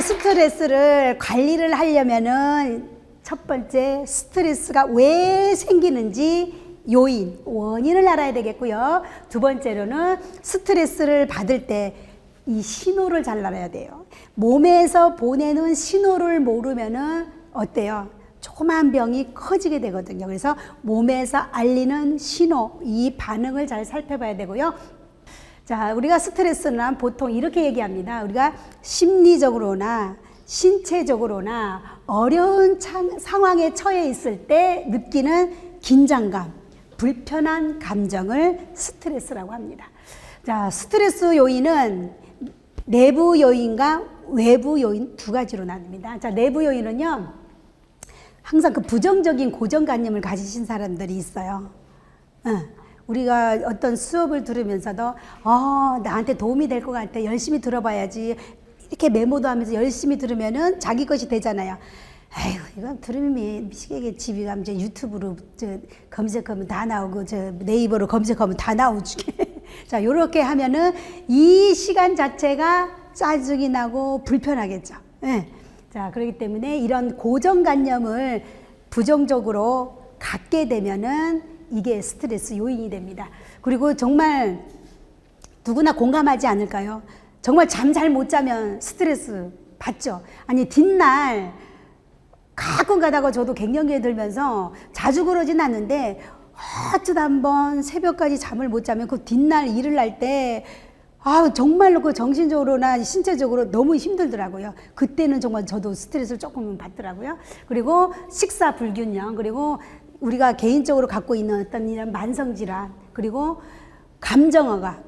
스트레스를 관리를 하려면은 첫 번째 스트레스가 왜 생기는지 요인, 원인을 알아야 되겠고요. 두 번째로는 스트레스를 받을 때 이 신호를 잘 알아야 돼요. 몸에서 보내는 신호를 모르면은 어때요? 조그만 병이 커지게 되거든요. 그래서 몸에서 알리는 신호, 이 반응을 잘 살펴봐야 되고요. 자, 우리가 스트레스는 보통 이렇게 얘기합니다. 우리가 심리적으로나 신체적으로나 어려운 상황에 처해 있을 때 느끼는 긴장감, 불편한 감정을 스트레스라고 합니다. 자, 스트레스 요인은 내부 요인과 외부 요인 두 가지로 나뉩니다. 자, 내부 요인은요, 항상 그 부정적인 고정관념을 가지신 사람들이 있어요. 우리가 어떤 수업을 들으면서도 나한테 도움이 될 것 같아, 열심히 들어봐야지, 이렇게 메모도 하면서 열심히 들으면은 자기 것이 되잖아요. 아이고, 이거 들으면 미치겠지. 집에 가면 이제 유튜브로 검색하면 다 나오고, 네이버로 검색하면 다 나오지. 자, 요렇게 하면은 이 시간 자체가 짜증이 나고 불편하겠죠. 네. 자, 그렇기 때문에 이런 고정관념을 부정적으로 갖게 되면은 이게 스트레스 요인이 됩니다. 그리고 정말 누구나 공감하지 않을까요? 정말 잠 잘 못 자면 스트레스 받죠. 아니, 뒷날 가끔 가다가 저도 갱년기에 들면서 자주 그러진 않는데 어쩌다 한번 새벽까지 잠을 못 자면 그 뒷날 일을 할 때 정말로 그 정신적으로나 신체적으로 너무 힘들더라고요. 그때는 정말 저도 스트레스를 조금 받더라고요. 그리고 식사 불균형, 그리고 우리가 개인적으로 갖고 있는 어떤 이런 만성질환, 그리고 감정어가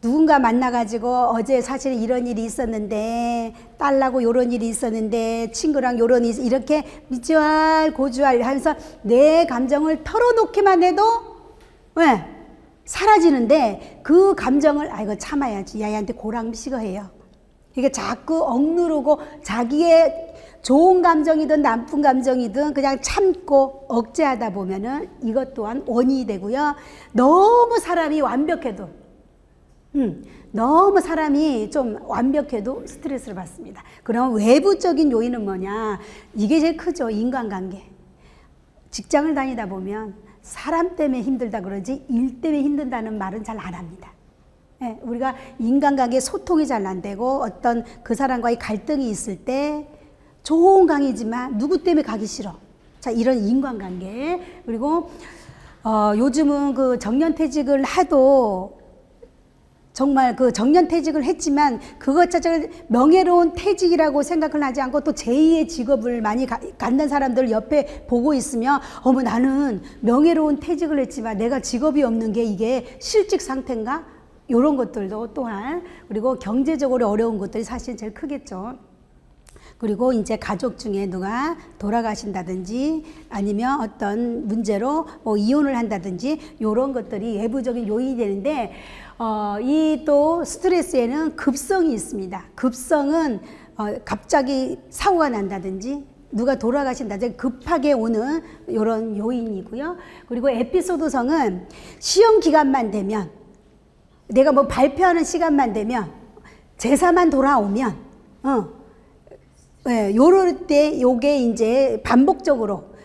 누군가 만나가지고 어제 사실 이런 일이 있었는데, 딸하고 이런 일이 있었는데, 친구랑 이런 일이 이렇게 미주알 고주알 하면서 내 감정을 털어놓기만 해도 왜 사라지는데, 그 감정을 이거 참아야지, 야한테 고랑미시거해요. 이게 자꾸 억누르고 자기의 좋은 감정이든 나쁜 감정이든 그냥 참고 억제하다 보면은 이것 또한 원인이 되고요. 너무 사람이 완벽해도 너무 사람이 좀 완벽해도 스트레스를 받습니다. 그럼 외부적인 요인은 뭐냐? 이게 제일 크죠. 인간관계. 직장을 다니다 보면 사람 때문에 힘들다 그러지 일 때문에 힘든다는 말은 잘 안 합니다. 네, 우리가 인간관계 소통이 잘 안 되고 어떤 그 사람과의 갈등이 있을 때 좋은 강의지만 누구 때문에 가기 싫어. 자, 이런 인간관계. 그리고 요즘은 그 정년퇴직을 하도 정말 그 정년퇴직을 했지만 그것 자체를 명예로운 퇴직이라고 생각을 하지 않고 또 제2의 직업을 많이 갖는 사람들 옆에 보고 있으면 어머, 나는 명예로운 퇴직을 했지만 내가 직업이 없는 게 이게 실직 상태인가? 이런 것들도 또한, 그리고 경제적으로 어려운 것들이 사실 제일 크겠죠. 그리고 이제 가족 중에 누가 돌아가신다든지 아니면 어떤 문제로 뭐 이혼을 한다든지 이런 것들이 외부적인 요인이 되는데, 이 또 스트레스에는 급성이 있습니다. 급성은 갑자기 사고가 난다든지 누가 돌아가신다든지 급하게 오는 이런 요인이고요. 그리고 에피소드성은 시험 기간만 되면, 내가 뭐 발표하는 시간만 되면, 제사만 돌아오면 요럴 때 요게 이제 반복적으로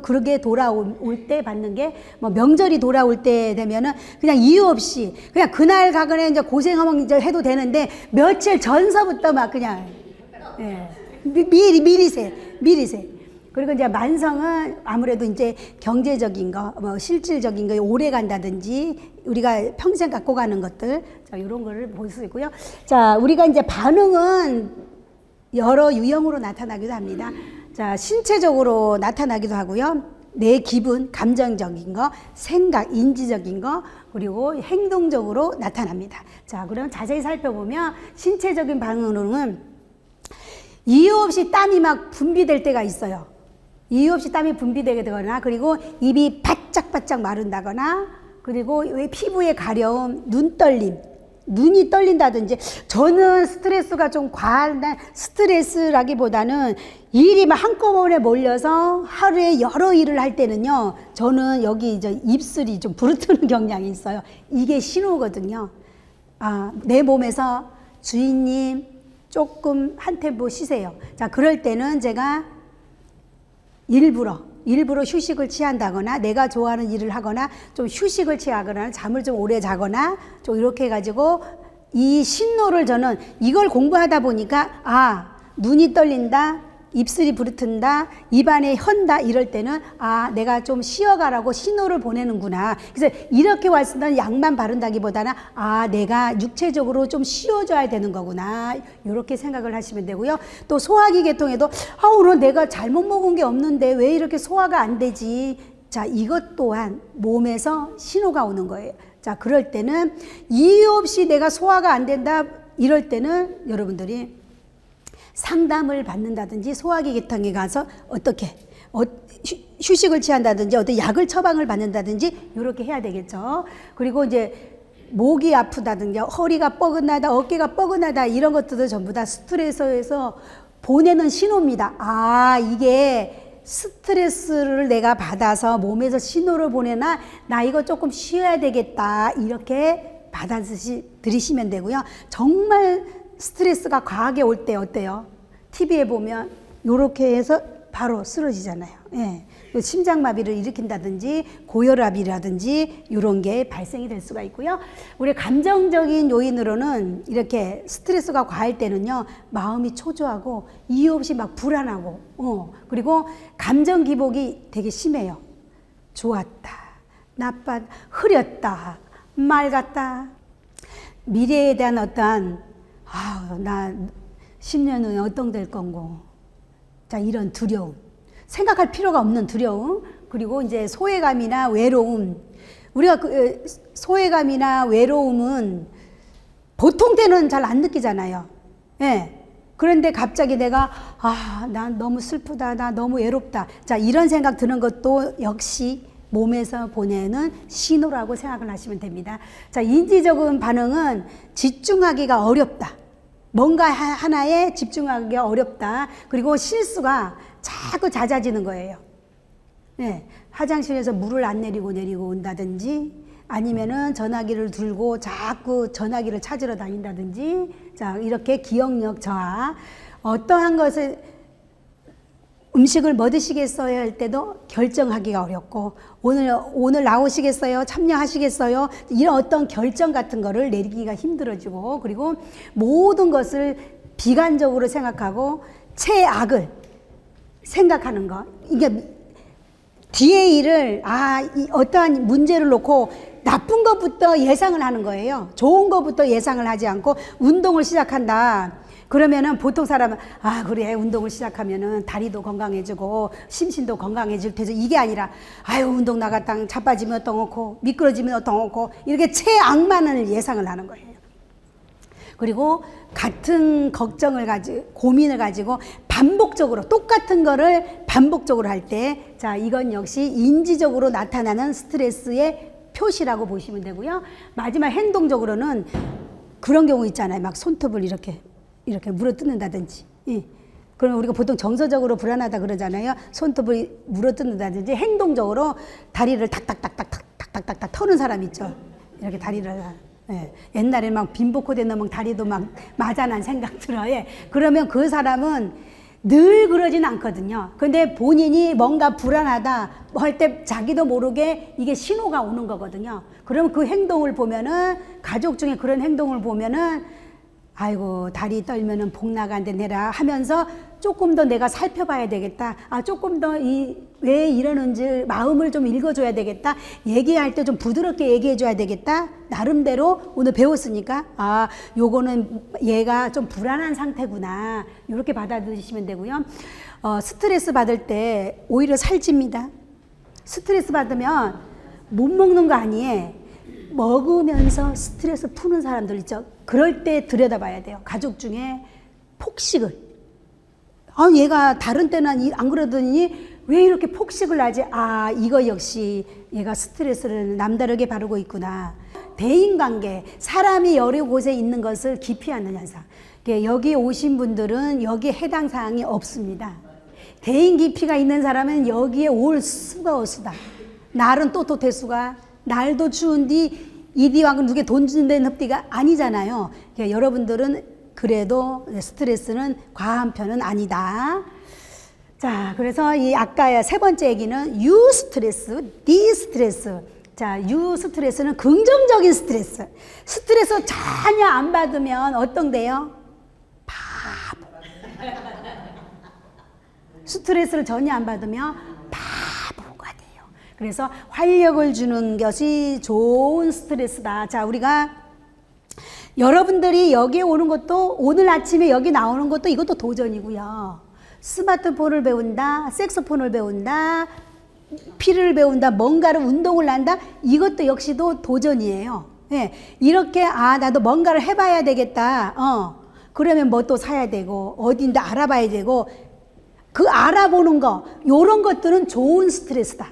그렇게 돌아올 때 받는 게, 뭐 명절이 돌아올 때 되면은 그냥 이유 없이 그냥 그날 가거나 이제 고생하면 이제 해도 되는데 며칠 전서부터 막 그냥 미리세. 그리고 이제 만성은 아무래도 이제 경제적인 거, 뭐 실질적인 거 오래 간다든지 우리가 평생 갖고 가는 것들, 자, 이런 거를 볼 수 있고요. 자, 우리가 이제 반응은 여러 유형으로 나타나기도 합니다. 자, 신체적으로 나타나기도 하고요. 내 기분, 감정적인 거, 생각, 인지적인 거, 그리고 행동적으로 나타납니다. 자, 그럼 자세히 살펴보면 신체적인 반응으로는 이유 없이 땀이 막 분비될 때가 있어요. 이유 없이 땀이 분비되게 되거나, 그리고 입이 바짝바짝 마른다거나, 그리고 왜 피부에 가려움, 눈떨림, 눈이 떨린다든지. 저는 스트레스가 좀 과한 스트레스라기보다는 일이 막 한꺼번에 몰려서 하루에 여러 일을 할 때는요, 저는 여기 이제 입술이 좀 부르트는 경향이 있어요. 이게 신호거든요. 내 몸에서 주인님, 조금 한 템포 쉬세요. 자, 그럴 때는 제가 일부러 휴식을 취한다거나 내가 좋아하는 일을 하거나 좀 휴식을 취하거나 잠을 좀 오래 자거나 좀 이렇게 해가지고 이 신호를 저는 이걸 공부하다 보니까 눈이 떨린다, 입술이 부르튼다, 입안에 현다 이럴 때는 내가 좀 쉬어가라고 신호를 보내는구나. 그래서 이렇게 왔을 때는 약만 바른다기보다는 내가 육체적으로 좀 쉬어줘야 되는 거구나. 이렇게 생각을 하시면 되고요. 또 소화기 계통에도 오늘 내가 잘못 먹은 게 없는데 왜 이렇게 소화가 안 되지? 자, 이것 또한 몸에서 신호가 오는 거예요. 자, 그럴 때는 이유 없이 내가 소화가 안 된다 이럴 때는 여러분들이 상담을 받는다든지 소화기 계통에 가서 어떻게 휴식을 취한다든지 어떤 약을 처방을 받는다든지 이렇게 해야 되겠죠. 그리고 이제 목이 아프다든지 허리가 뻐근하다, 어깨가 뻐근하다 이런 것들도 전부 다 스트레스에서 보내는 신호입니다. 이게 스트레스를 내가 받아서 몸에서 신호를 보내나 나 이거 조금 쉬어야 되겠다 이렇게 받아들이시면 되고요. 정말 스트레스가 과하게 올 때 어때요? TV에 보면 이렇게 해서 바로 쓰러지잖아요. 예. 심장마비를 일으킨다든지 고혈압이라든지 이런 게 발생이 될 수가 있고요. 우리 감정적인 요인으로는 이렇게 스트레스가 과할 때는요, 마음이 초조하고 이유 없이 막 불안하고 그리고 감정 기복이 되게 심해요. 좋았다, 나빴다, 흐렸다, 맑았다. 미래에 대한 어떠한 나 10년 후에 어떤 될 건고. 자, 이런 두려움. 생각할 필요가 없는 두려움. 그리고 이제 소외감이나 외로움. 우리가 소외감이나 외로움은 보통 때는 잘 안 느끼잖아요. 예. 그런데 갑자기 내가 난 너무 슬프다. 나 너무 외롭다. 자, 이런 생각 드는 것도 역시 몸에서 보내는 신호라고 생각을 하시면 됩니다. 자, 인지적인 반응은 집중하기가 어렵다. 뭔가 하나에 집중하기가 어렵다. 그리고 실수가 자꾸 잦아지는 거예요. 네, 화장실에서 물을 안 내리고 온다든지 아니면은 전화기를 들고 자꾸 전화기를 찾으러 다닌다든지 자, 이렇게 기억력 저하 어떠한 것을 음식을 뭐 드시겠어요 할 때도 결정하기가 어렵고 오늘 나오시겠어요? 참여하시겠어요? 이런 어떤 결정 같은 거를 내리기가 힘들어지고 그리고 모든 것을 비관적으로 생각하고 최악을 생각하는 거. 이게 뒤에 일을 어떠한 문제를 놓고 나쁜 것부터 예상을 하는 거예요. 좋은 것부터 예상을 하지 않고 운동을 시작한다. 그러면은 보통 사람은 그래 운동을 시작하면은 다리도 건강해지고 심신도 건강해질 테죠. 이게 아니라 운동 나갔다 자빠지면 어떡하고 미끄러지면 어떡하고 이렇게 최악만을 예상을 하는 거예요. 그리고 같은 걱정을 가지고 고민을 가지고 반복적으로 똑같은 거를 반복적으로 할 때 자, 이건 역시 인지적으로 나타나는 스트레스의 표시라고 보시면 되고요. 마지막 행동적으로는 그런 경우 있잖아요. 막 손톱을 이렇게 물어뜯는다든지. 그럼 우리가 보통 정서적으로 불안하다 그러잖아요. 손톱을 물어뜯는다든지 행동적으로 다리를 탁탁탁탁탁탁탁탁 터는 사람 있죠. 이렇게 다리를. 옛날에 막 빈복코대 넣으면 다리도 막 맞아난 생각 들어요. 그러면 그 사람은 늘 그러진 않거든요. 근데 본인이 뭔가 불안하다 할 때 자기도 모르게 이게 신호가 오는 거거든요. 그럼 그 행동을 보면은 가족 중에 그런 행동을 보면은 아이고 다리 떨면은 복 나간데 내라 하면서 조금 더 내가 살펴봐야 되겠다. 조금 더 왜 이러는지 마음을 좀 읽어줘야 되겠다. 얘기할 때 좀 부드럽게 얘기해줘야 되겠다. 나름대로 오늘 배웠으니까 요거는 얘가 좀 불안한 상태구나. 이렇게 받아들이시면 되고요. 스트레스 받을 때 오히려 살찝니다. 스트레스 받으면 못 먹는 거 아니에요. 먹으면서 스트레스 푸는 사람들 있죠. 그럴 때 들여다봐야 돼요. 가족 중에 폭식을. 얘가 다른 때는 안 그러더니 왜 이렇게 폭식을 하지? 이거 역시 얘가 스트레스를 남다르게 바르고 있구나. 대인관계, 사람이 여러 곳에 있는 것을 기피하는 현상. 여기 오신 분들은 여기에 해당 사항이 없습니다. 대인 기피가 있는 사람은 여기에 올 수가 없수다. 날은 또토태수가 날도 추운디 이디왕은 누게 돈 주는 데는 흡디가 아니잖아요. 여러분들은 그래도 스트레스는 과한 편은 아니다. 자, 그래서 이 아까 세 번째 얘기는 유스트레스, 디스트레스. 자, 유스트레스는 긍정적인 스트레스. 스트레스 전혀 안 받으면 어떤데요? 바보. 스트레스를 전혀 안 받으면 바보가 돼요. 그래서 활력을 주는 것이 좋은 스트레스다. 자, 우리가 여러분들이 여기에 오는 것도, 오늘 아침에 여기 나오는 것도 이것도 도전이고요. 스마트폰을 배운다, 색소폰을 배운다, 피를 배운다, 뭔가를 운동을 한다, 이것도 역시도 도전이에요. 예, 이렇게 나도 뭔가를 해봐야 되겠다. 그러면 뭐 또 사야 되고 어딘데 알아봐야 되고, 그 알아보는 거, 요런 것들은 좋은 스트레스다.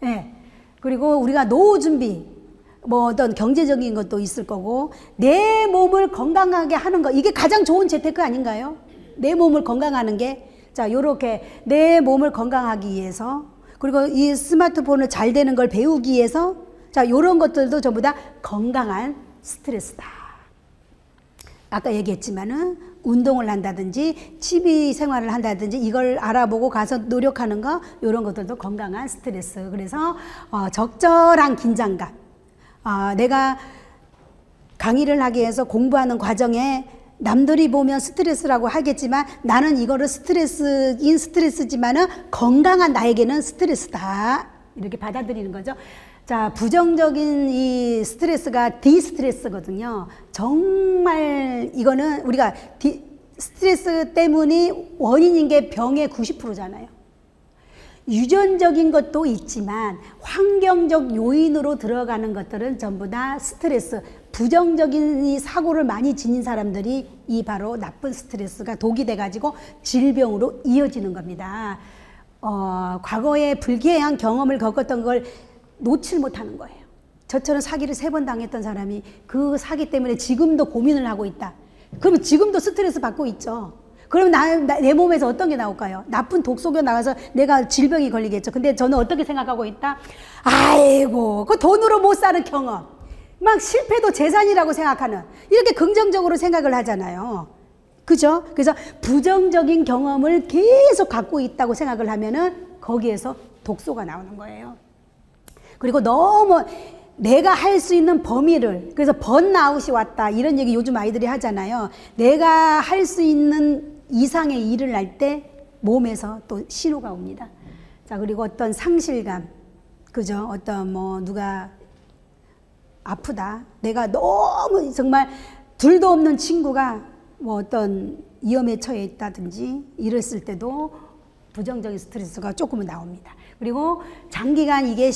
예, 그리고 우리가 노후 준비, 뭐 어떤 경제적인 것도 있을 거고, 내 몸을 건강하게 하는 거, 이게 가장 좋은 재테크 아닌가요? 내 몸을 건강하는 게. 자, 요렇게 내 몸을 건강하기 위해서, 그리고 이 스마트폰을 잘 되는 걸 배우기 위해서, 자, 요런 것들도 전부 다 건강한 스트레스다. 아까 얘기했지만은 운동을 한다든지 취미 생활을 한다든지 이걸 알아보고 가서 노력하는 거, 요런 것들도 건강한 스트레스. 그래서 적절한 긴장감. 내가 강의를 하기 위해서 공부하는 과정에 남들이 보면 스트레스라고 하겠지만 나는 이거를 스트레스지만은 건강한 나에게는 스트레스다. 이렇게 받아들이는 거죠. 자, 부정적인 이 스트레스가 디스트레스거든요. 정말 이거는 우리가 스트레스 때문이 원인인 게 병의 90%잖아요. 유전적인 것도 있지만 환경적 요인으로 들어가는 것들은 전부 다 스트레스, 부정적인 이 사고를 많이 지닌 사람들이 이 바로 나쁜 스트레스가 독이 돼가지고 질병으로 이어지는 겁니다. 과거에 불쾌한 경험을 겪었던 걸 놓칠 못하는 거예요. 저처럼 사기를 3번 당했던 사람이 그 사기 때문에 지금도 고민을 하고 있다. 그러면 지금도 스트레스 받고 있죠. 그러면 내 몸에서 어떤 게 나올까요? 나쁜 독소가 나가서 내가 질병이 걸리겠죠. 근데 저는 어떻게 생각하고 있다? 아이고, 그 돈으로 못 사는 경험. 막 실패도 재산이라고 생각하는, 이렇게 긍정적으로 생각을 하잖아요. 그죠? 그래서 부정적인 경험을 계속 갖고 있다고 생각을 하면은 거기에서 독소가 나오는 거예요. 그리고 너무 내가 할 수 있는 범위를, 그래서 번아웃이 왔다, 이런 얘기 요즘 아이들이 하잖아요. 내가 할 수 있는 이상의 일을 할 때 몸에서 또 신호가 옵니다. 자, 그리고 어떤 상실감, 그죠? 어떤 뭐 누가 아프다, 내가 너무 정말 둘도 없는 친구가 뭐 어떤 위험에 처해 있다든지 이랬을 때도 부정적인 스트레스가 조금은 나옵니다. 그리고 장기간 이게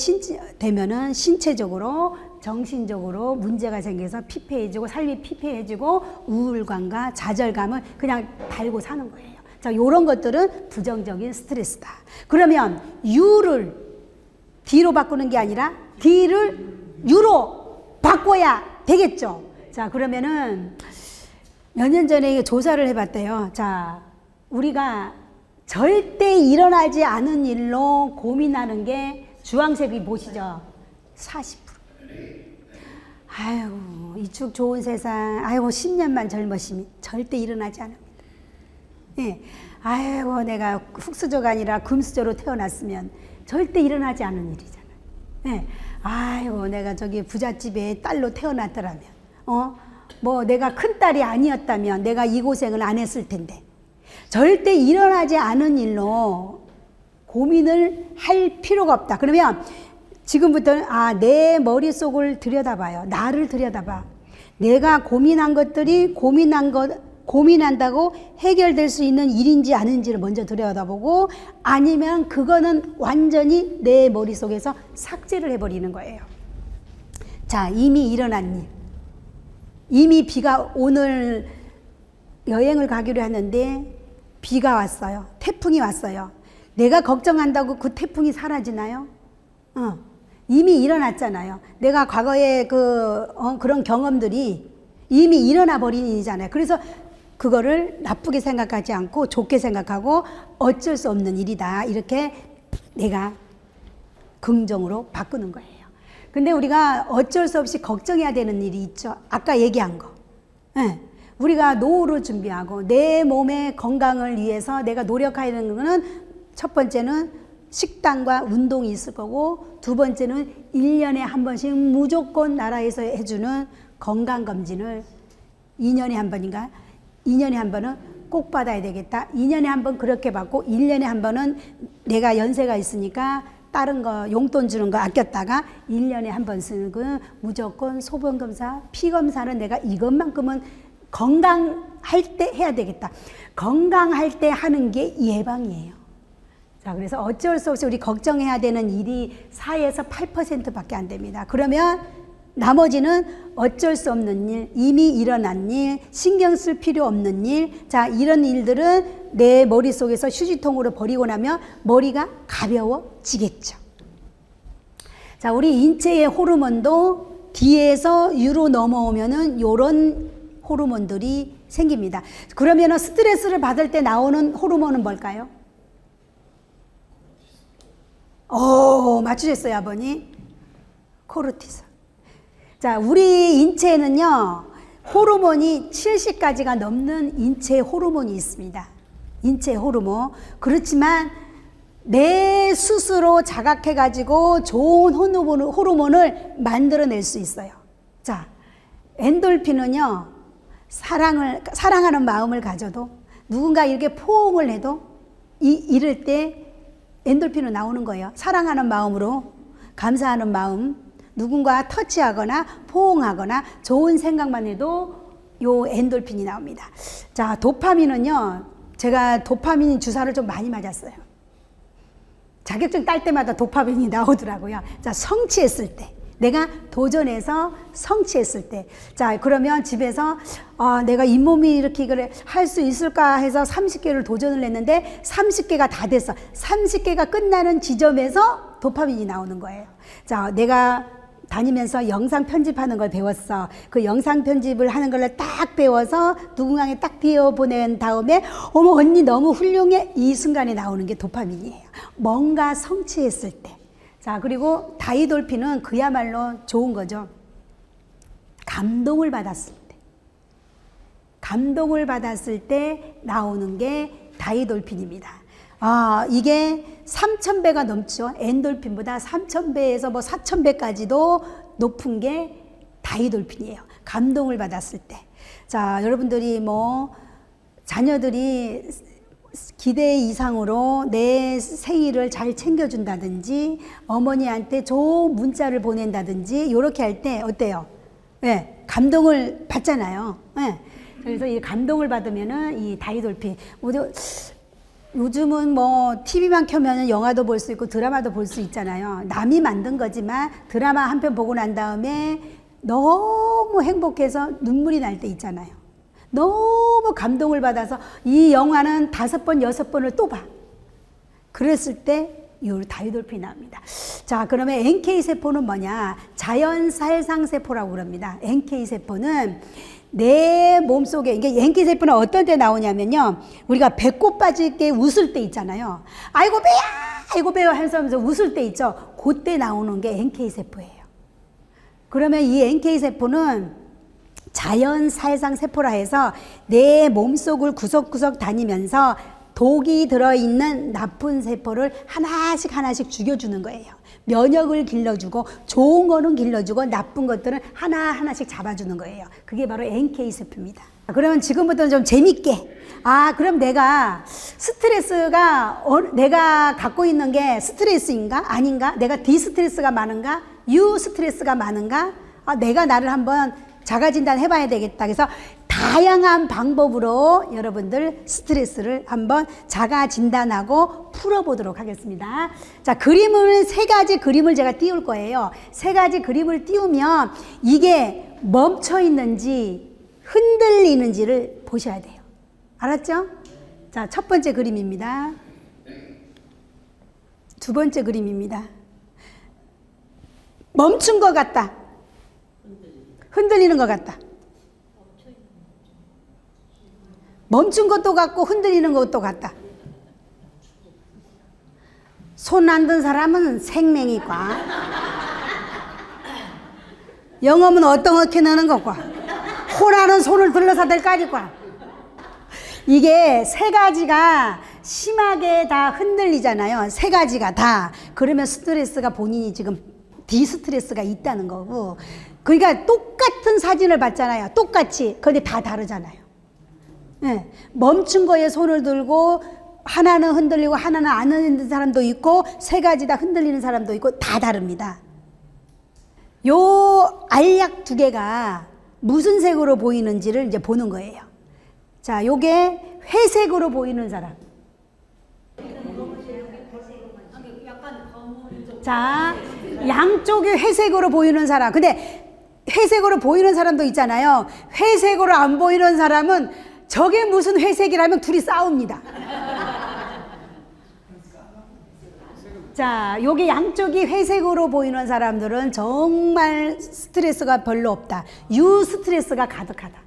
되면은 신체적으로, 정신적으로 문제가 생겨서 피폐해지고, 삶이 피폐해지고, 우울감과 좌절감을 그냥 달고 사는 거예요. 자, 요런 것들은 부정적인 스트레스다. 그러면 U를 D로 바꾸는 게 아니라 D를 U로 바꿔야 되겠죠. 자, 그러면은 몇 년 전에 조사를 해봤대요. 자, 우리가 절대 일어나지 않은 일로 고민하는 게 주황색이 보시죠? 40%. 아이고, 이축 좋은 세상, 아이고, 10년만 젊으시면 절대 일어나지 않습니다. 예. 아이고, 내가 흙수저가 아니라 금수저로 태어났으면 절대 일어나지 않은 일이잖아요. 예. 아이고, 내가 저기 부잣집의 딸로 태어났더라면, 뭐 내가 큰딸이 아니었다면 내가 이 고생을 안 했을 텐데, 절대 일어나지 않은 일로 고민을 할 필요가 없다. 그러면 지금부터는 내 머릿속을 들여다봐요. 나를 들여다봐. 내가 고민한 것들이 고민한다고 해결될 수 있는 일인지 아닌지를 먼저 들여다보고, 아니면 그거는 완전히 내 머릿속에서 삭제를 해버리는 거예요. 자, 이미 일어난 일. 이미 비가, 오늘 여행을 가기로 했는데 비가 왔어요. 태풍이 왔어요. 내가 걱정한다고 그 태풍이 사라지나요? 이미 일어났잖아요. 내가 과거에 그런 경험들이 이미 일어나 버린 일이잖아요. 그래서 그거를 나쁘게 생각하지 않고 좋게 생각하고 어쩔 수 없는 일이다, 이렇게 내가 긍정으로 바꾸는 거예요. 근데 우리가 어쩔 수 없이 걱정해야 되는 일이 있죠. 아까 얘기한 거. 네. 우리가 노후를 준비하고 내 몸의 건강을 위해서 내가 노력하는 것은 첫 번째는 식단과 운동이 있을 거고 두 번째는 1년에 한 번씩 무조건 나라에서 해주는 건강검진을 2년에 한 번인가? 2년에 한 번은 꼭 받아야 되겠다. 2년에 한 번 그렇게 받고 1년에 한 번은 내가 연세가 있으니까 다른 거 용돈 주는 거 아꼈다가 1년에 한 번 쓰는 거 무조건 소변검사, 피검사는 내가 이것만큼은 건강할 때 해야 되겠다. 건강할 때 하는 게 예방이에요. 자, 그래서 어쩔 수 없이 우리 걱정해야 되는 일이 4에서 8%밖에 안 됩니다. 그러면 나머지는 어쩔 수 없는 일, 이미 일어난 일, 신경 쓸 필요 없는 일. 자, 이런 일들은 내 머릿속에서 휴지통으로 버리고 나면 머리가 가벼워지겠죠. 자, 우리 인체의 호르몬도 D에서 U로 넘어오면은 요런 호르몬들이 생깁니다. 그러면은 스트레스를 받을 때 나오는 호르몬은 뭘까요? 맞추셨어요, 아버님. 코르티솔. 자, 우리 인체에는요, 호르몬이 70가지가 넘는 인체 호르몬이 있습니다. 인체 호르몬. 그렇지만 내 스스로 자각해가지고 좋은 호르몬을 만들어낼 수 있어요. 자, 엔돌핀은요, 사랑하는 마음을 가져도 누군가 이렇게 포옹을 해도 이럴 때 엔돌핀은 나오는 거예요. 사랑하는 마음으로, 감사하는 마음, 누군가 터치하거나 포옹하거나 좋은 생각만 해도 요 엔돌핀이 나옵니다. 자, 도파민은요, 제가 도파민 주사를 좀 많이 맞았어요. 자격증 딸 때마다 도파민이 나오더라고요. 자, 성취했을 때. 내가 도전해서 성취했을 때. 자, 그러면 집에서 내가 잇몸이 이렇게 그래 할 수 있을까 해서 30개를 도전을 했는데 30개가 다 됐어. 30개가 끝나는 지점에서 도파민이 나오는 거예요. 자, 내가 다니면서 영상 편집하는 걸 배웠어. 그 영상 편집을 하는 걸 딱 배워서 누군가에 딱 띄워보낸 다음에 어머 언니 너무 훌륭해. 이 순간에 나오는 게 도파민이에요. 뭔가 성취했을 때. 자, 그리고 다이돌핀은 그야말로 좋은 거죠. 감동을 받았을 때. 감동을 받았을 때 나오는 게 다이돌핀입니다. 이게 3000배가 넘죠. 엔돌핀보다 3000배에서 뭐 4000배까지도 높은 게 다이돌핀이에요. 감동을 받았을 때. 자, 여러분들이 뭐 자녀들이 기대 이상으로 내 생일을 잘 챙겨준다든지 어머니한테 좋은 문자를 보낸다든지 이렇게 할 때 어때요? 네, 감동을 받잖아요. 네. 그래서 이 감동을 받으면은 이 다이돌핀 요즘은 뭐 TV만 켜면 영화도 볼 수 있고 드라마도 볼 수 있잖아요. 남이 만든 거지만 드라마 한 편 보고 난 다음에 너무 행복해서 눈물이 날 때 있잖아요. 너무 감동을 받아서 이 영화는 5번, 6번을 또 봐. 그랬을 때 이 다이돌핀이 나옵니다. 자, 그러면 NK세포는 뭐냐? 자연살상세포라고 그럽니다. NK세포는 내 몸속에, 이게 NK세포는 어떤 때 나오냐면요. 우리가 배꼽 빠질 때 웃을 때 있잖아요. 아이고 배야! 아이고 배야! 하면서 웃을 때 있죠. 그때 나오는 게 NK세포예요. 그러면 이 NK세포는 자연살상세포라 해서 내 몸속을 구석구석 다니면서 독이 들어있는 나쁜 세포를 하나씩 죽여주는 거예요. 면역을 길러주고 좋은 거는 길러주고 나쁜 것들은 하나씩 잡아주는 거예요. 그게 바로 NK세포입니다. 그러면 지금부터는 좀 재밌게 그럼 내가 스트레스가 내가 갖고 있는 게 스트레스인가? 아닌가? 내가 디스트레스가 많은가? 유스트레스가 많은가? 내가 나를 한번 자가진단 해봐야 되겠다. 그래서 다양한 방법으로 여러분들 스트레스를 한번 자가진단하고 풀어보도록 하겠습니다. 자, 그림을 3가지 그림을 제가 띄울 거예요. 3가지 그림을 띄우면 이게 멈춰 있는지 흔들리는지를 보셔야 돼요. 알았죠? 자, 첫 번째 그림입니다. 두 번째 그림입니다. 멈춘 것 같다. 흔들리는 것 같다. 멈춘 것도 같고 흔들리는 것도 같다. 손 안 든 사람은 생명이과 영어는 어떻게 나는 것과 코나는 손을 들러서 될 거니까. 이게 세 가지가 심하게 다 흔들리잖아요. 세 가지가 다. 그러면 스트레스가 본인이 지금 디스트레스가 있다는 거고. 그러니까 똑같은 사진을 봤잖아요. 똑같이. 근데 다 다르잖아요. 네. 멈춘 거에 손을 들고 하나는 흔들리고 하나는 안 흔들리는 사람도 있고 세 가지 다 흔들리는 사람도 있고 다 다릅니다. 요 알약 두 개가 무슨 색으로 보이는지를 이제 보는 거예요. 자, 요게 회색으로 보이는 사람. 자, 양쪽이 회색으로 보이는 사람. 근데 회색으로 보이는 사람도 있잖아요. 회색으로 안 보이는 사람은 저게 무슨 회색이라면 둘이 싸웁니다. 자, 여기 양쪽이 회색으로 보이는 사람들은 정말 스트레스가 별로 없다. 유스트레스가 가득하다.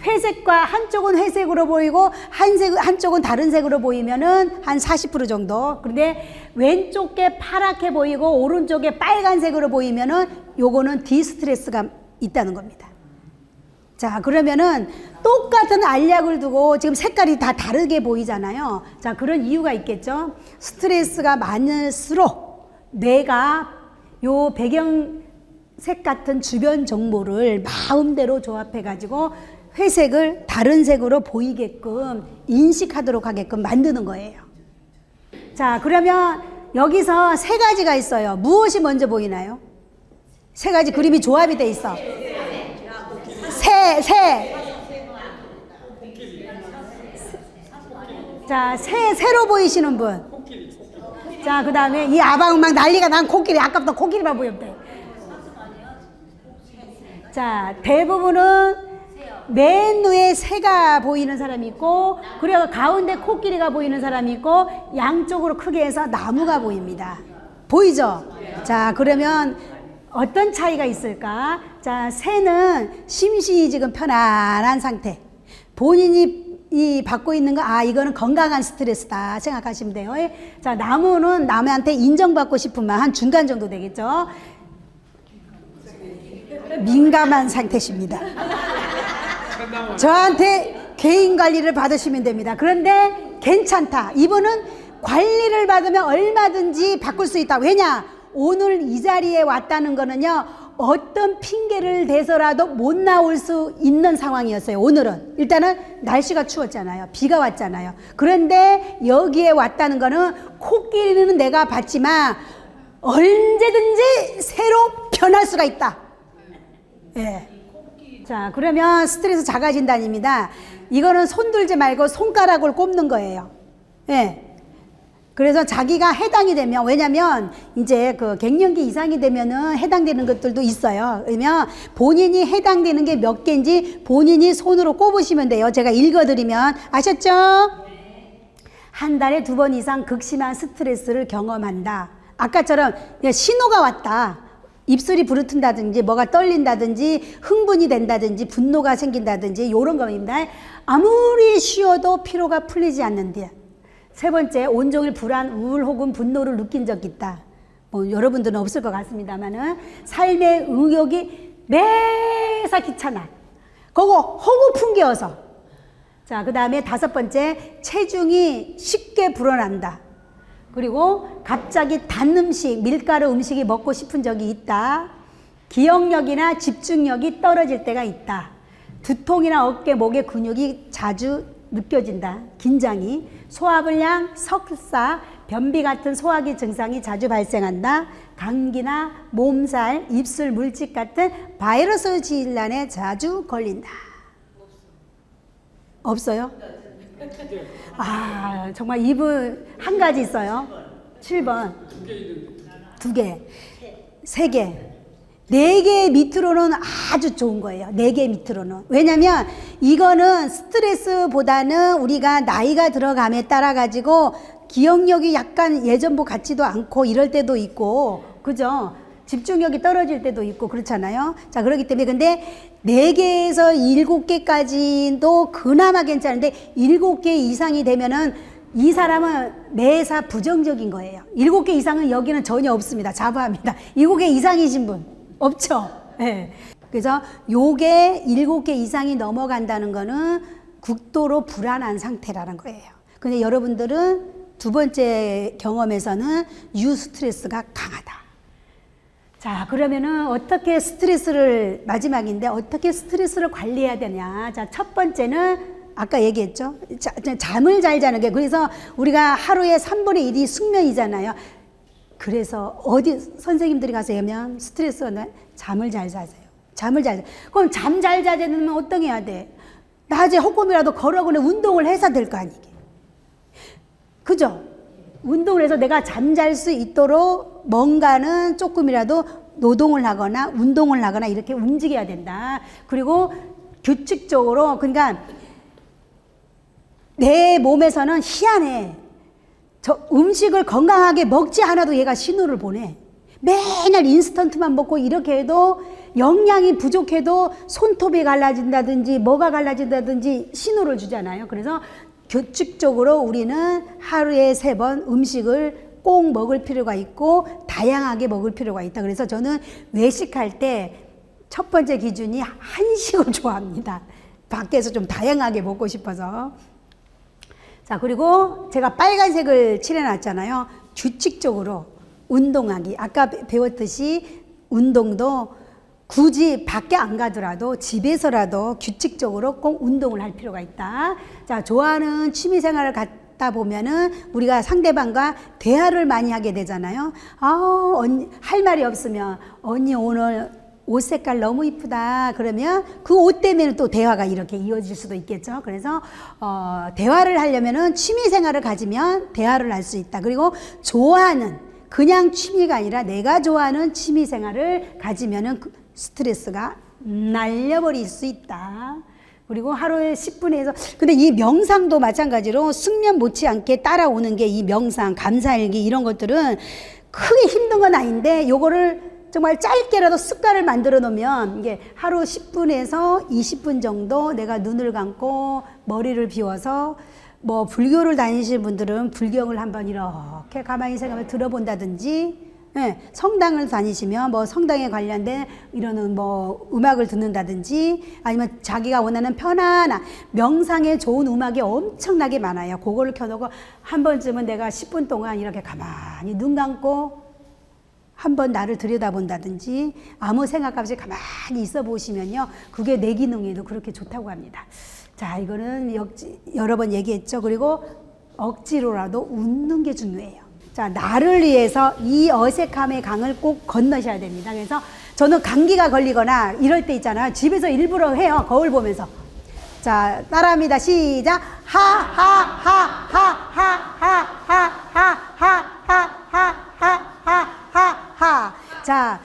회색과 한쪽은 회색으로 보이고 한쪽은 다른 색으로 보이면은 한 40% 정도. 그런데 왼쪽에 파랗게 보이고 오른쪽에 빨간색으로 보이면은 요거는 디스트레스가 있다는 겁니다. 자, 그러면은 똑같은 알약을 두고 지금 색깔이 다 다르게 보이잖아요. 자, 그런 이유가 있겠죠. 스트레스가 많을수록 뇌가 요 배경색 같은 주변 정보를 마음대로 조합해 가지고 회색을 다른 색으로 보이게끔 인식하도록 하게끔 만드는 거예요. 자, 그러면 여기서 세 가지가 있어요. 무엇이 먼저 보이나요? 세 가지 그림이 조합이 돼 있어. 새. 자, 새로 보이시는 분. 자, 그 다음에 이 아방은 막 난리가 난 코끼리. 아까부터 코끼리만 보였대. 자, 대부분은 맨 위에 새가 보이는 사람이 있고, 그리고 가운데 코끼리가 보이는 사람이 있고, 양쪽으로 크게 해서 나무가 보입니다. 보이죠? 자, 그러면 어떤 차이가 있을까? 자, 새는 심신이 지금 편안한 상태. 본인이 받고 있는 거, 이거는 건강한 스트레스다 생각하시면 돼요. 자, 나무는 남한테 인정받고 싶으면 한 중간 정도 되겠죠? 민감한 상태십니다. 저한테 개인 관리를 받으시면 됩니다. 그런데 괜찮다. 이분은 관리를 받으면 얼마든지 바꿀 수 있다. 왜냐? 오늘 이 자리에 왔다는 거는요, 어떤 핑계를 대서라도 못 나올 수 있는 상황이었어요. 오늘은 일단은 날씨가 추웠잖아요. 비가 왔잖아요. 그런데 여기에 왔다는 거는 코끼리는 내가 봤지만 언제든지 새로 변할 수가 있다. 예. 자, 그러면 스트레스 자가진단입니다. 이거는 손 들지 말고 손가락을 꼽는 거예요. 예. 그래서 자기가 해당이 되면, 왜냐면 이제 그 갱년기 이상이 되면은 해당되는 것들도 있어요. 그러면 본인이 해당되는 게 몇 개인지 본인이 손으로 꼽으시면 돼요. 제가 읽어드리면 아셨죠? 한 달에 2번 이상 극심한 스트레스를 경험한다. 아까처럼 신호가 왔다. 입술이 부르튼다든지 뭐가 떨린다든지 흥분이 된다든지 분노가 생긴다든지 이런 겁니다. 아무리 쉬어도 피로가 풀리지 않는데. 세 번째, 온종일 불안, 우울 혹은 분노를 느낀 적 있다. 뭐 여러분들은 없을 것 같습니다만은 삶의 의욕이 매사 귀찮아. 그거 허구풍 겨워서. 자, 그 다음에 5번째, 체중이 쉽게 불어난다. 그리고 갑자기 단 음식, 밀가루 음식이 먹고 싶은 적이 있다. 기억력이나 집중력이 떨어질 때가 있다. 두통이나 어깨, 목의 근육이 자주 느껴진다. 긴장이. 소화불량, 석사, 변비 같은 소화기 증상이 자주 발생한다. 감기나 몸살, 입술 물집 같은 바이러스 질환에 자주 걸린다. 없어요? 정말 이분 한 가지 있어요. 7번. 2개. 3개. 4개 밑으로는 아주 좋은 거예요. 4개 밑으로는. 왜냐면 이거는 스트레스보다는 우리가 나이가 들어감에 따라 가지고 기억력이 약간 예전보 같지도 않고 이럴 때도 있고, 그죠? 집중력이 떨어질 때도 있고 그렇잖아요. 자, 그렇기 때문에 근데 4개에서 7개까지도 그나마 괜찮은데 7개 이상이 되면은 이 사람은 매사 부정적인 거예요. 7개 이상은 여기는 전혀 없습니다. 자부합니다. 7개 이상이신 분 없죠? 네. 그래서 요게 7개 이상이 넘어간다는 거는 극도로 불안한 상태라는 거예요. 근데 여러분들은 두 번째 경험에서는 유스트레스가 강하다. 자, 그러면은 어떻게 스트레스를, 마지막인데 어떻게 스트레스를 관리해야 되냐. 자, 첫 번째는 아까 얘기했죠. 잠을 잘 자는 게, 그래서 우리가 하루에 3분의 1이 숙면이잖아요. 그래서 어디 선생님들이 가서 하면 스트레스가 나, 잠을 잘 자세요. 잠을 잘 자. 그럼 잠 잘 자려면 어떻게 해야 돼? 낮에 조금이라도 걸어거나 운동을 해서 될 거 아니게. 그죠? 운동을 해서 내가 잠잘 수 있도록 뭔가는 조금이라도 노동을 하거나 운동을 하거나 이렇게 움직여야 된다. 그리고 규칙적으로, 그러니까 내 몸에서는 희한해. 저 음식을 건강하게 먹지 않아도 얘가 신호를 보내. 맨날 인스턴트만 먹고 이렇게 해도 영양이 부족해도 손톱이 갈라진다든지 뭐가 갈라진다든지 신호를 주잖아요. 그래서 규칙적으로 우리는 하루에 3번 음식을 꼭 먹을 필요가 있고 다양하게 먹을 필요가 있다. 그래서 저는 외식할 때 첫 번째 기준이 한식을 좋아합니다. 밖에서 좀 다양하게 먹고 싶어서. 자, 그리고 제가 빨간색을 칠해놨잖아요. 규칙적으로 운동하기. 아까 배웠듯이 운동도 굳이 밖에 안 가더라도 집에서라도 규칙적으로 꼭 운동을 할 필요가 있다. 자, 좋아하는 취미 생활을 갖다 보면은 우리가 상대방과 대화를 많이 하게 되잖아요. 언니, 할 말이 없으면 언니 오늘 옷 색깔 너무 이쁘다. 그러면 그 옷 때문에 또 대화가 이렇게 이어질 수도 있겠죠. 그래서 대화를 하려면은 취미 생활을 가지면 대화를 할 수 있다. 그리고 좋아하는 그냥 취미가 아니라 내가 좋아하는 취미 생활을 가지면은 스트레스가 날려버릴 수 있다. 그리고 하루에 10분에서, 근데 이 명상도 마찬가지로 숙면 못지않게 따라오는 게 이 명상, 감사일기 이런 것들은 크게 힘든 건 아닌데 요거를 정말 짧게라도 습관을 만들어 놓으면 이게 하루 10분에서 20분 정도 내가 눈을 감고 머리를 비워서, 뭐 불교를 다니시는 분들은 불경을 한번 이렇게 가만히 생각하면 들어본다든지, 예, 성당을 다니시면 뭐 성당에 관련된 이런 뭐 음악을 듣는다든지, 아니면 자기가 원하는 편안한 명상에 좋은 음악이 엄청나게 많아요. 그거를 켜놓고 한 번쯤은 내가 10분 동안 이렇게 가만히 눈 감고 한번 나를 들여다본다든지 아무 생각 없이 가만히 있어 보시면요, 그게 뇌 기능에도 그렇게 좋다고 합니다. 자, 이거는 여러 번 얘기했죠. 그리고 억지로라도 웃는 게 중요해요. 자, 나를 위해서 이 어색함의 강을 꼭 건너셔야 됩니다. 그래서 저는 감기가 걸리거나 이럴 때 있잖아요. 집에서 일부러 해요. 거울 보면서. 자, 따라합니다. 시작. 자,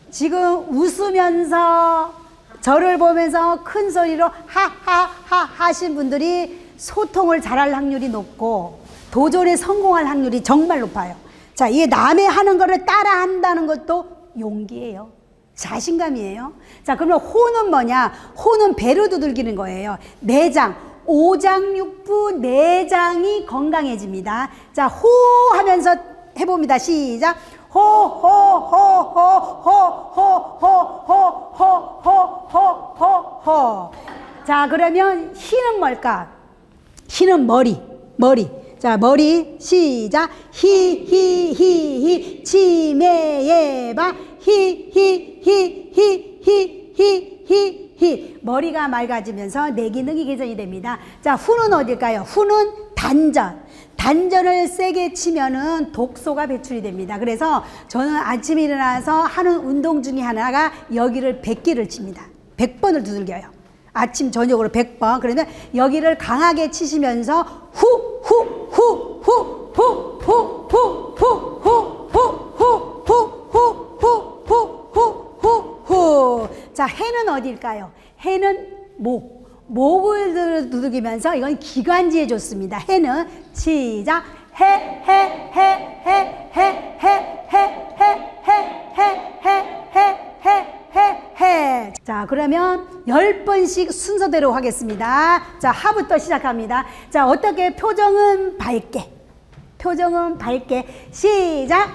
지금 웃으면서 저를 보면서 큰 소리로 하하하 하신 분들이 소통을 잘할 확률이 높고 도전에 성공할 확률이 정말 높아요. 자, 이게 남의 하는 거를 따라 한다는 것도 용기예요. 자신감이에요. 자, 그러면 호는 뭐냐? 호는 배로 두들기는 거예요. 내장, 오장육부 내장이 건강해집니다. 자, 호 하면서 해봅니다. 시작. 호, 호, 호, 호, 호, 호, 호, 호, 호, 호, 호, 호. 자, 그러면 희는 뭘까? 희는 머리. 자, 머리 시작. 히 치매 예방. 히 머리가 맑아지면서 뇌 기능이 개선이 됩니다. 자, 후는 어딜까요? 후는 단전을 세게 치면은 독소가 배출이 됩니다. 그래서 저는 아침에 일어나서 하는 운동 중에 하나가 여기를 100개를 칩니다. 100번을 두들겨요. 아침 저녁으로 100번. 그러면 여기를 강하게 치시면서 후. 자, 해는 어딜까요? 해는 목을 두들기면서, 이건 기관지에 좋습니다. 해는 시작. 해. 자, 그러면 10번씩 순서대로 하겠습니다. 자, 하부터 시작합니다. 자, 어떻게? 표정은 밝게 시작.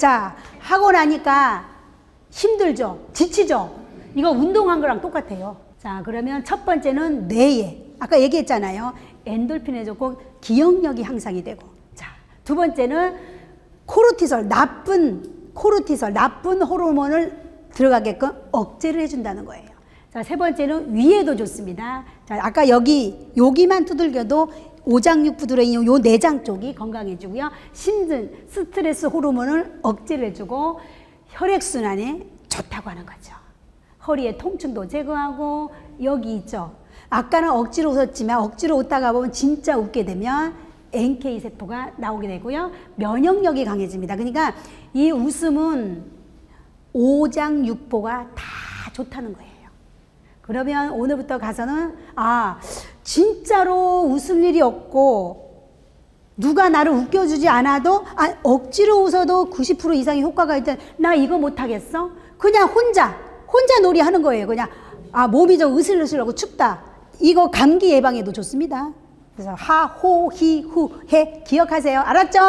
자, 하고 나니까 힘들죠? 지치죠? 이거 운동한 거랑 똑같아요. 자, 그러면 첫 번째는 뇌에, 아까 얘기했잖아요. 엔돌핀에 좋고 기억력이 향상이 되고. 자, 두 번째는 코르티솔, 나쁜 호르몬을 들어가게끔 억제를 해준다는 거예요. 자, 세 번째는 위에도 좋습니다. 자, 아까 여기만 두들겨도 오장육부 들어있는 요 내장 쪽이 건강해지고요. 심근, 스트레스 호르몬을 억제를 해주고 혈액순환에 좋다고 하는 거죠. 허리의 통증도 제거하고 여기 있죠. 아까는 억지로 웃었지만 억지로 웃다가 보면 진짜 웃게 되면 NK세포가 나오게 되고요. 면역력이 강해집니다. 그러니까 이 웃음은 오장육부가 다 좋다는 거예요. 그러면 오늘부터 가서는 진짜로 웃을 일이 없고 누가 나를 웃겨주지 않아도 억지로 웃어도 90% 이상의 효과가 있다. 나 이거 못하겠어? 그냥 혼자 놀이 하는 거예요. 그냥 몸이 좀 으슬으슬하고 춥다. 이거 감기 예방에도 좋습니다. 그래서 하호히후해 기억하세요. 알았죠?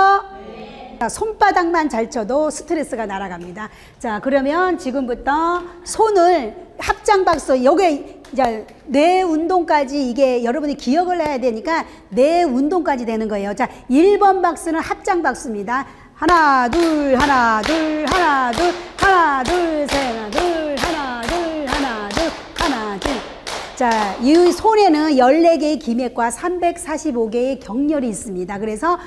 네. 자, 손바닥만 잘 쳐도 스트레스가 날아갑니다. 자, 그러면 지금부터 손을 합장박수, 요게 이제 뇌 운동까지 이게 여러분이 기억을 해야 되니까 뇌 운동까지 되는 거예요. 자, 1번 박수는 합장박수입니다. 하나, 둘, 하나, 둘, 하나, 둘, 하나, 둘, 셋, 하나, 둘, 하나, 둘, 하나, 둘, 하나, 둘. 자, 이 손에는 14개의 기맥과 345개의 경렬이 있습니다. 그래서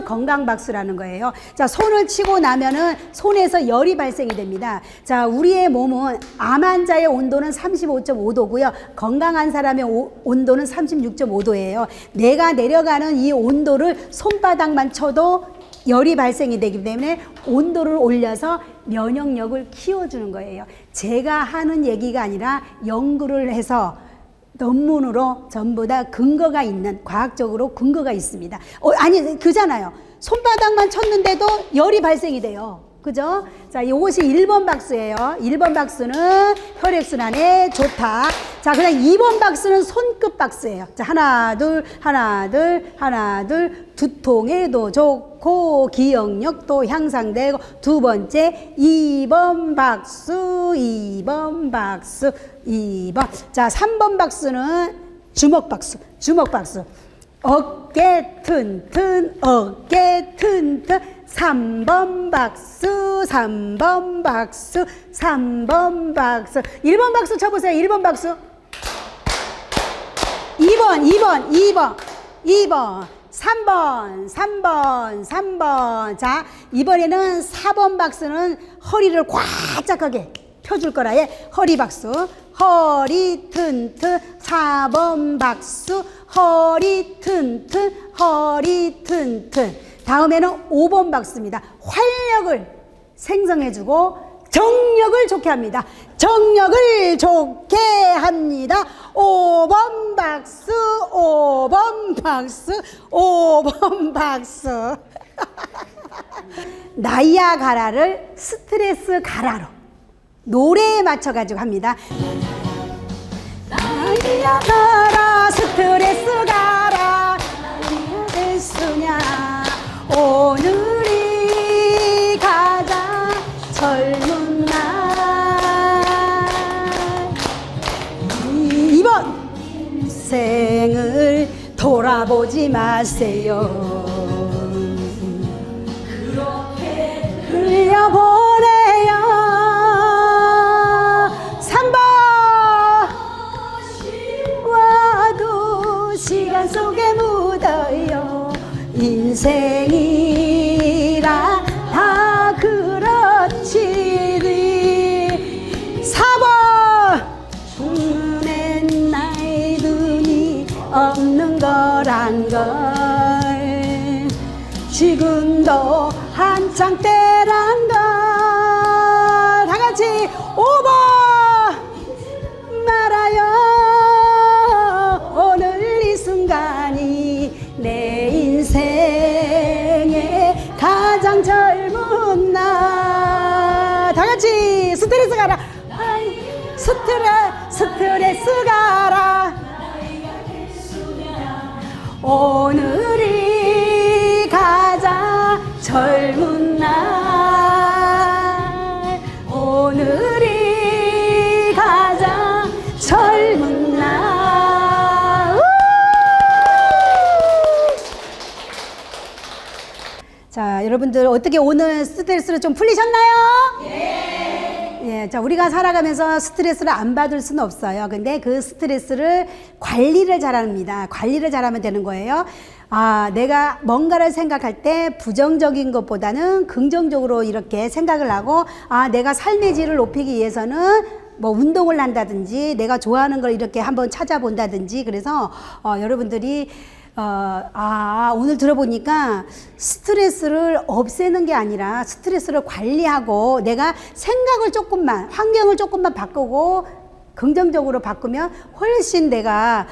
건강박수라는 거예요. 자, 손을 치고 나면은 손에서 열이 발생이 됩니다. 자, 우리의 몸은 암 환자의 온도는 35.5도고요. 건강한 사람의 온도는 36.5도예요. 내가 내려가는 이 온도를 손바닥만 쳐도 열이 발생이 되기 때문에 온도를 올려서 면역력을 키워주는 거예요. 제가 하는 얘기가 아니라 연구를 해서 논문으로 전부 다 근거가 있는, 과학적으로 근거가 있습니다. 그잖아요. 손바닥만 쳤는데도 열이 발생이 돼요. 그죠? 자, 이것이 1번 박수예요. 1번 박수는 혈액순환에 좋다. 자, 그다음 2번 박수는 손끝 박수예요. 자, 하나, 둘, 하나, 둘, 하나, 둘. 두통에도 좋고 기억력도 향상되고. 두 번째 2번 박수, 2번 박수, 2번. 자, 3번 박수는 주먹 박수, 주먹 박수. 어깨 튼튼, 어깨 튼튼. 3번 박수, 3번 박수, 3번 박수. 1번 박수 쳐보세요. 1번 박수. 2번. 3번. 자, 이번에는 4번 박수는 허리를 꽉짝하게 펴줄 거라. 허리 박수. 허리 튼튼. 4번 박수. 허리 튼튼. 허리 튼튼. 다음에는 5번 박수입니다. 활력을 생성해주고 정력을 좋게 합니다. 정력을 좋게 합니다. 5번 박수, 5번 박수, 5번 박수. 나이아가라를 스트레스 가라로 노래에 맞춰가지고 합니다. 나이아가라 스트레스 가라 어디가 수냐 오늘이 가장 젊은 날. 2번 생을 돌아보지 마세요. 그렇게 흘려보내요. 3번 와도 시간 속에 묻어요. 인생이라 다 그렇지. 4번 죽는 나의 눈이 없는 거란 걸 지금도 한창 때란 걸. 다 같이 5번 말아요. 오늘 이 순간이 내 인생의 가장 젊은 날. 다 같이 스트레스 가라. 스트레스 가라. 오늘이 가장 젊은 날. 자, 여러분들 어떻게 오늘 스트레스를 좀 풀리셨나요? 예, 자, 우리가 살아가면서 스트레스를 안 받을 수는 없어요. 근데 그 스트레스를 관리를 잘합니다. 관리를 잘하면 되는 거예요. 아, 내가 뭔가를 생각할 때 부정적인 것보다는 긍정적으로 이렇게 생각을 하고, 아, 내가 삶의 질을 높이기 위해서는 뭐 운동을 한다든지 내가 좋아하는 걸 이렇게 한번 찾아본다든지. 그래서 여러분들이 오늘 들어보니까 스트레스를 없애는 게 아니라 스트레스를 관리하고 내가 생각을 조금만, 환경을 조금만 바꾸고 긍정적으로 바꾸면 훨씬 내가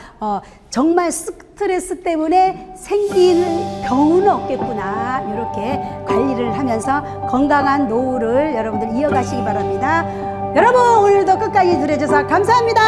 정말 스트레스 때문에 생길 병은 없겠구나. 이렇게 관리를 하면서 건강한 노후를 여러분들 이어가시기 바랍니다. 여러분, 오늘도 끝까지 들어주셔서 감사합니다.